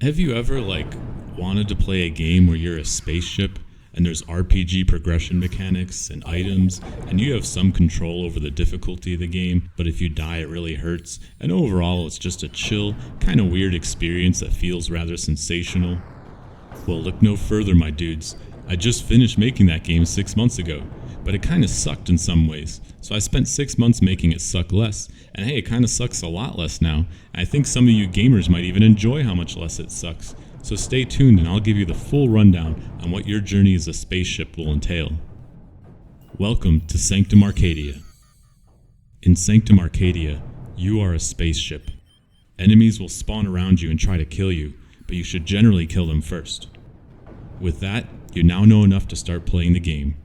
Have you ever, wanted to play a game where you're a spaceship and there's RPG progression mechanics and items, and you have some control over the difficulty of the game, but if you die it really hurts, and overall it's just a chill, kind of weird experience that feels rather sensational? Well, look no further, my dudes. I just finished making that game 6 months ago, but it kind of sucked in some ways, so I spent 6 months making it suck less, and hey, it kind of sucks a lot less now, and I think some of you gamers might even enjoy how much less it sucks. So stay tuned and I'll give you the full rundown on what your journey as a spaceship will entail. Welcome to Sanctum Arcadia. In Sanctum Arcadia, you are a spaceship. Enemies will spawn around you and try to kill you, but you should generally kill them first. With that, you now know enough to start playing the game.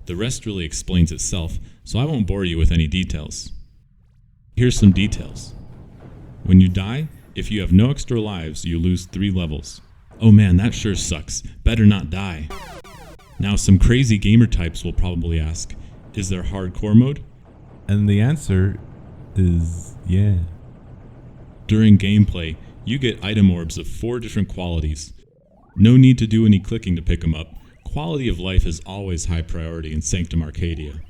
The rest really explains itself, so I won't bore you with any details. Here's some details. When you die, if you have no extra lives, you lose 3 levels. Oh man, that sure sucks. Better not die. Now, some crazy gamer types will probably ask, is there hardcore mode? And the answer is yeah. During gameplay, you get item orbs of 4 different qualities. No need to do any clicking to pick them up. Quality of life is always high priority in Sanctum Arcadia.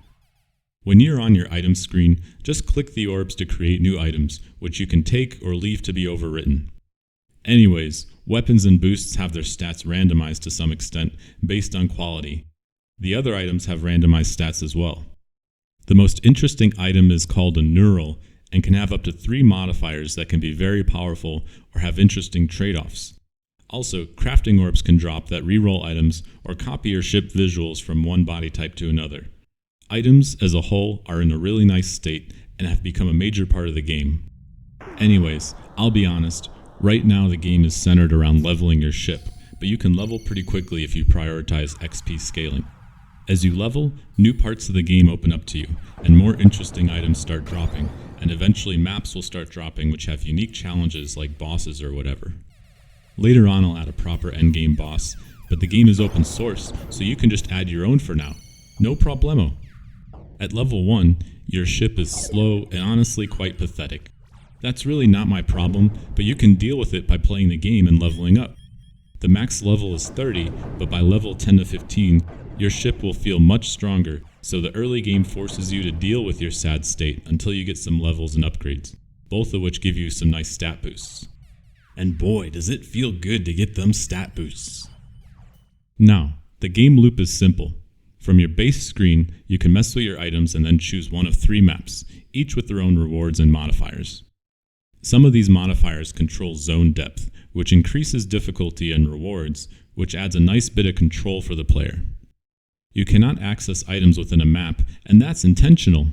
When you're on your item screen, just click the orbs to create new items, which you can take or leave to be overwritten. Anyways, weapons and boosts have their stats randomized to some extent based on quality. The other items have randomized stats as well. The most interesting item is called a neural and can have up to 3 modifiers that can be very powerful or have interesting trade-offs. Also, crafting orbs can drop that reroll items or copy or ship visuals from one body type to another. Items as a whole are in a really nice state and have become a major part of the game. Anyways, I'll be honest, right now the game is centered around leveling your ship, but you can level pretty quickly if you prioritize XP scaling. As you level, new parts of the game open up to you, and more interesting items start dropping, and eventually maps will start dropping which have unique challenges like bosses or whatever. Later on I'll add a proper endgame boss, but the game is open source, so you can just add your own for now. No problemo. At level 1, your ship is slow and honestly quite pathetic. That's really not my problem, but you can deal with it by playing the game and leveling up. The max level is 30, but by level 10 to 15, your ship will feel much stronger, so the early game forces you to deal with your sad state until you get some levels and upgrades, both of which give you some nice stat boosts. And boy, does it feel good to get them stat boosts. Now, the game loop is simple. From your base screen, you can mess with your items and then choose one of 3 maps, each with their own rewards and modifiers. Some of these modifiers control zone depth, which increases difficulty and rewards, which adds a nice bit of control for the player. You cannot access items within a map, and that's intentional.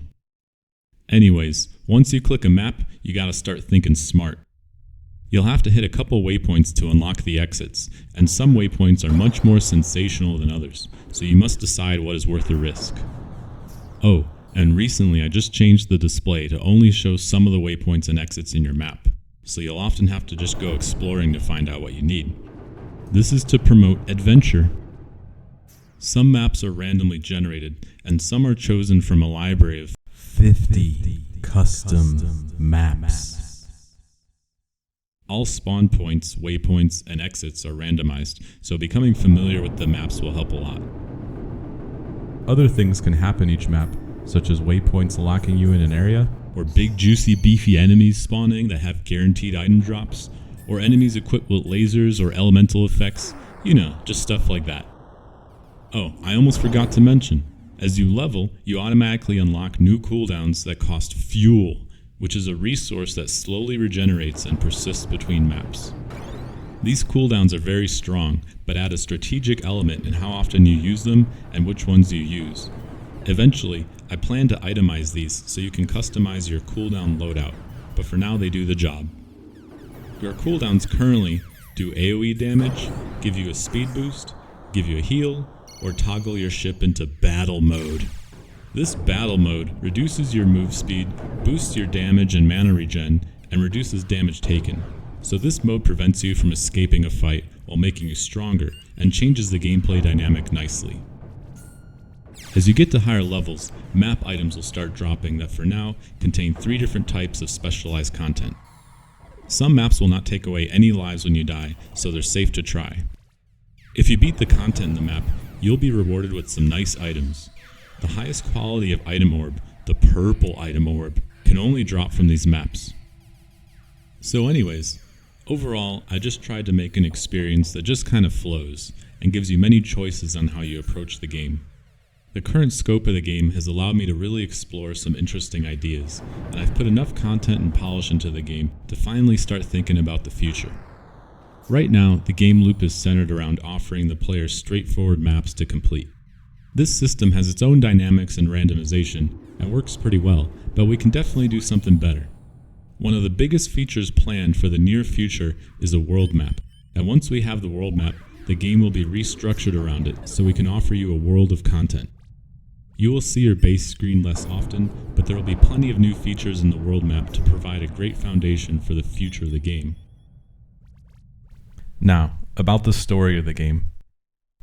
Anyways, once you click a map, you gotta start thinking smart. You'll have to hit a couple waypoints to unlock the exits, and some waypoints are much more sensational than others, so you must decide what is worth the risk. Oh, and recently I just changed the display to only show some of the waypoints and exits in your map, so you'll often have to just go exploring to find out what you need. This is to promote adventure. Some maps are randomly generated, and some are chosen from a library of 50 custom maps. All spawn points, waypoints, and exits are randomized, so becoming familiar with the maps will help a lot. Other things can happen each map, such as waypoints locking you in an area, or big juicy beefy enemies spawning that have guaranteed item drops, or enemies equipped with lasers or elemental effects, just stuff like that. Oh, I almost forgot to mention, as you level, you automatically unlock new cooldowns that cost fuel, which is a resource that slowly regenerates and persists between maps. These cooldowns are very strong, but add a strategic element in how often you use them and which ones you use. Eventually, I plan to itemize these so you can customize your cooldown loadout, but for now they do the job. Your cooldowns currently do AoE damage, give you a speed boost, give you a heal, or toggle your ship into battle mode. This battle mode reduces your move speed, boosts your damage and mana regen, and reduces damage taken. So this mode prevents you from escaping a fight while making you stronger and changes the gameplay dynamic nicely. As you get to higher levels, map items will start dropping that for now contain 3 different types of specialized content. Some maps will not take away any lives when you die, so they're safe to try. If you beat the content in the map, you'll be rewarded with some nice items. The highest quality of item orb, the purple item orb, can only drop from these maps. So anyways, overall, I just tried to make an experience that just kind of flows and gives you many choices on how you approach the game. The current scope of the game has allowed me to really explore some interesting ideas, and I've put enough content and polish into the game to finally start thinking about the future. Right now, the game loop is centered around offering the player straightforward maps to complete. This system has its own dynamics and randomization, and works pretty well, but we can definitely do something better. One of the biggest features planned for the near future is a world map, and once we have the world map, the game will be restructured around it so we can offer you a world of content. You will see your base screen less often, but there will be plenty of new features in the world map to provide a great foundation for the future of the game. Now, about the story of the game.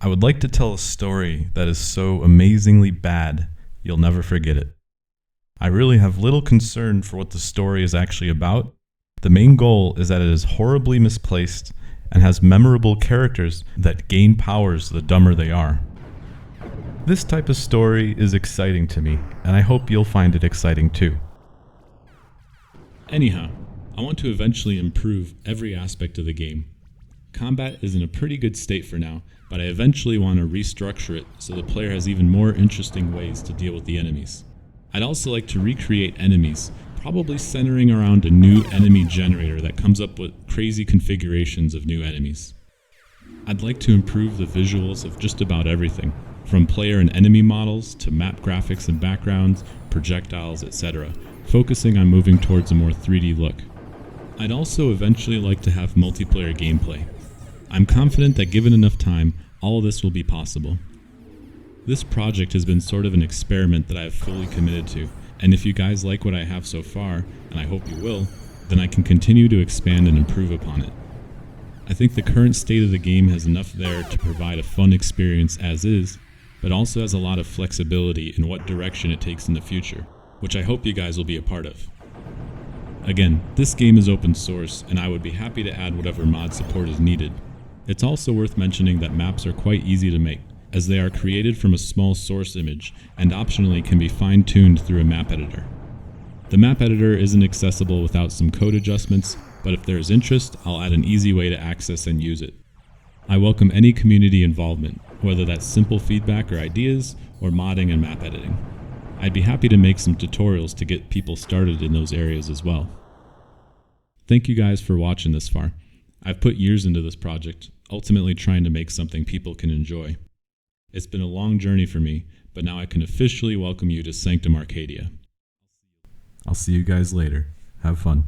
I would like to tell a story that is so amazingly bad, you'll never forget it. I really have little concern for what the story is actually about. The main goal is that it is horribly misplaced and has memorable characters that gain powers the dumber they are. This type of story is exciting to me, and I hope you'll find it exciting too. Anyhow, I want to eventually improve every aspect of the game. Combat is in a pretty good state for now, but I eventually want to restructure it so the player has even more interesting ways to deal with the enemies. I'd also like to recreate enemies, probably centering around a new enemy generator that comes up with crazy configurations of new enemies. I'd like to improve the visuals of just about everything, from player and enemy models to map graphics and backgrounds, projectiles, etc., focusing on moving towards a more 3D look. I'd also eventually like to have multiplayer gameplay. I'm confident that given enough time, all of this will be possible. This project has been sort of an experiment that I have fully committed to, and if you guys like what I have so far, and I hope you will, then I can continue to expand and improve upon it. I think the current state of the game has enough there to provide a fun experience as is, but also has a lot of flexibility in what direction it takes in the future, which I hope you guys will be a part of. Again, this game is open source, and I would be happy to add whatever mod support is needed. It's also worth mentioning that maps are quite easy to make, as they are created from a small source image, and optionally can be fine-tuned through a map editor. The map editor isn't accessible without some code adjustments, but if there is interest, I'll add an easy way to access and use it. I welcome any community involvement, whether that's simple feedback or ideas, or modding and map editing. I'd be happy to make some tutorials to get people started in those areas as well. Thank you guys for watching this far. I've put years into this project, ultimately trying to make something people can enjoy. It's been a long journey for me, but now I can officially welcome you to Sanctum Arcadia. I'll see you guys later. Have fun.